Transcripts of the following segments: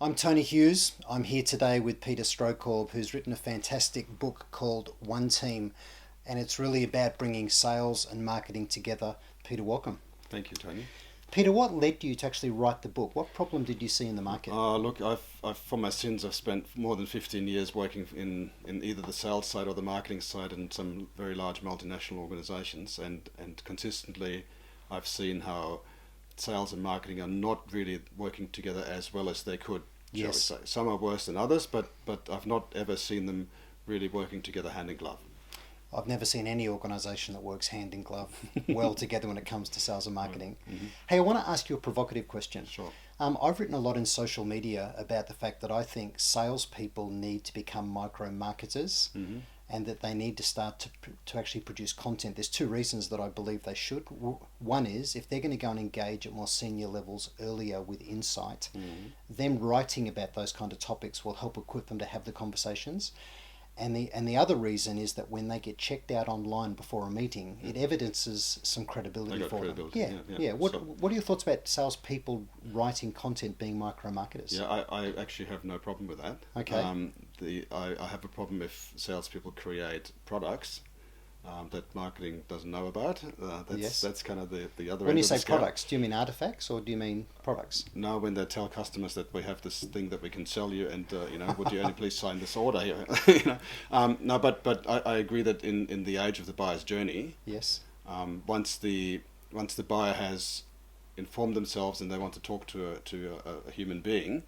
I'm Tony Hughes. I'm here today with Peter Strohkorb, who's written a fantastic book called One Team, and it's really about bringing sales and marketing together. Peter, welcome. Thank you, Tony. Peter, what led you to actually write the book? What problem did you see in the market? Look, for my sins, I've spent more than 15 years working in either the sales side or the marketing side in some very large multinational organizations, and consistently I've seen how sales and marketing are not really working together as well as they could, shall we Yes. say. Some are worse than others, but I've not ever seen them really working together hand in glove. I've never seen any organisation that works hand in glove well together when it comes to sales and marketing. Mm-hmm. Hey, I want to ask you a provocative question. Sure. I've written a lot in social media about the fact that I think salespeople need to become micro marketers, Mm-hmm. and that they need to start to actually produce content. There's two reasons that I believe they should. One is if they're going to go and engage at more senior levels earlier with insight, Mm-hmm. them writing about those kind of topics will help equip them to have the conversations. And the other reason is that when they get checked out online before a meeting, it evidences some credibility They got for credibility, them. yeah. Yeah. What So- what are your thoughts about salespeople writing content being micro marketers? Yeah, I actually have no problem with that. Okay. I have a problem if salespeople create products that marketing doesn't know about. Yes. That's kind of the other When end you of the say scale. products, do you mean artifacts or do you mean products? Now, when they tell customers that we have this thing that we can sell you, and would you only please sign this order here? No, but I agree that in the age of the buyer's journey, Yes. once the buyer has informed themselves and they want to talk to a human being,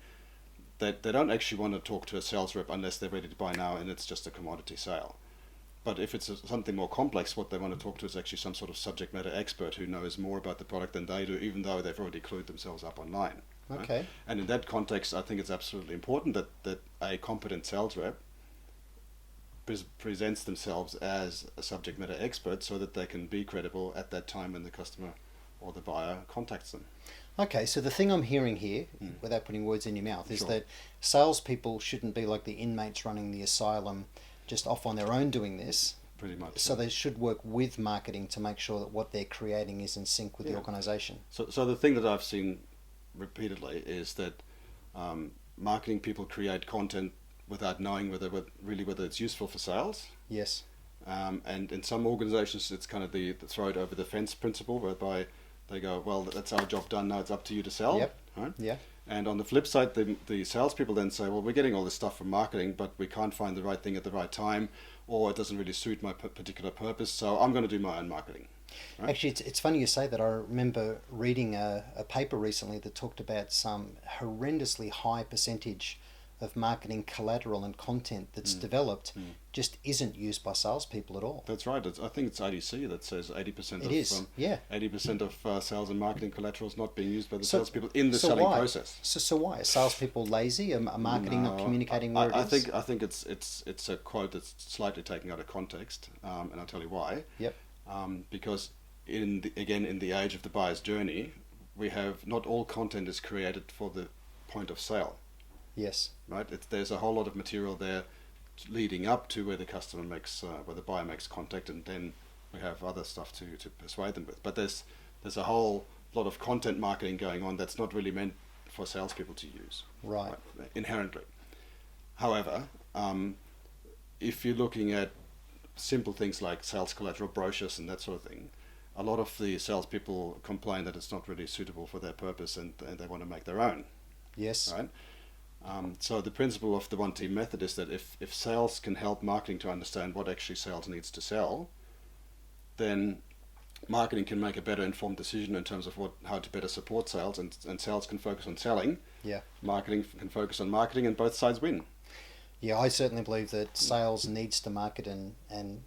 that they don't actually want to talk to a sales rep unless they're ready to buy now and it's just a commodity sale. But if it's something more complex, what they want to talk to is actually some sort of subject matter expert who knows more about the product than they do, even though they've already clued themselves up online. Right? Okay. And in that context, I think it's absolutely important that a competent sales rep presents themselves as a subject matter expert so that they can be credible at that time when the customer or the buyer contacts them. Okay, so the thing I'm hearing here, Mm. without putting words in your mouth, is Sure. that salespeople shouldn't be like the inmates running the asylum, just off on their own doing this. Pretty much. So they should work with marketing to make sure that what they're creating is in sync with the Yeah. organisation. So the thing that I've seen repeatedly is that marketing people create content without knowing whether it's useful for sales. Yes. And in some organizations, it's kind of the throw it over the fence principle, whereby they go, well, that's our job done, now it's up to you to sell. Yep. Right? Yeah. And on the flip side, the salespeople then say, well, we're getting all this stuff from marketing, but we can't find the right thing at the right time, or it doesn't really suit my particular purpose, so I'm going to do my own marketing. Right? Actually, it's funny you say that. I remember reading a paper recently that talked about some horrendously high percentage of marketing collateral and content that's developed just isn't used by salespeople at all. That's right. I think it's IDC that says 80% It of is, yeah. 80% of sales and marketing collateral is not being used by the So- salespeople in the so selling why? process. So why? Are salespeople lazy? Are marketing not No, communicating where I it is? I think it's a quote that's slightly taken out of context, and I'll tell you why. Yep. Because in the age of the buyer's journey, we have not all content is created for the point of sale. Yes. Right? There's a whole lot of material there leading up to where the where the buyer makes contact, and then we have other stuff to persuade them with. But there's a whole lot of content marketing going on that's not really meant for salespeople to use. Right. Inherently. However, if you're looking at simple things like sales collateral brochures and that sort of thing, a lot of the salespeople complain that it's not really suitable for their purpose, and they want to make their own. Yes. Right? So the principle of the one team method is that if sales can help marketing to understand what actually sales needs to sell, then marketing can make a better informed decision in terms of how to better support sales, and sales can focus on selling. Yeah. Marketing can focus on marketing, and both sides win. Yeah, I certainly believe that sales needs to market and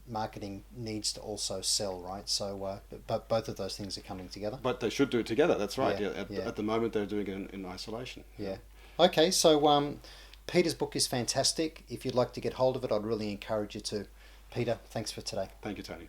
marketing needs to also sell, right? So, but both of those things are coming together. But they should do it together. That's right. Yeah, Yeah. At the moment, they're doing it in isolation. Yeah. Okay, so Peter's book is fantastic. If you'd like to get hold of it, I'd really encourage you to. Peter, thanks for today. Thank you, Tony.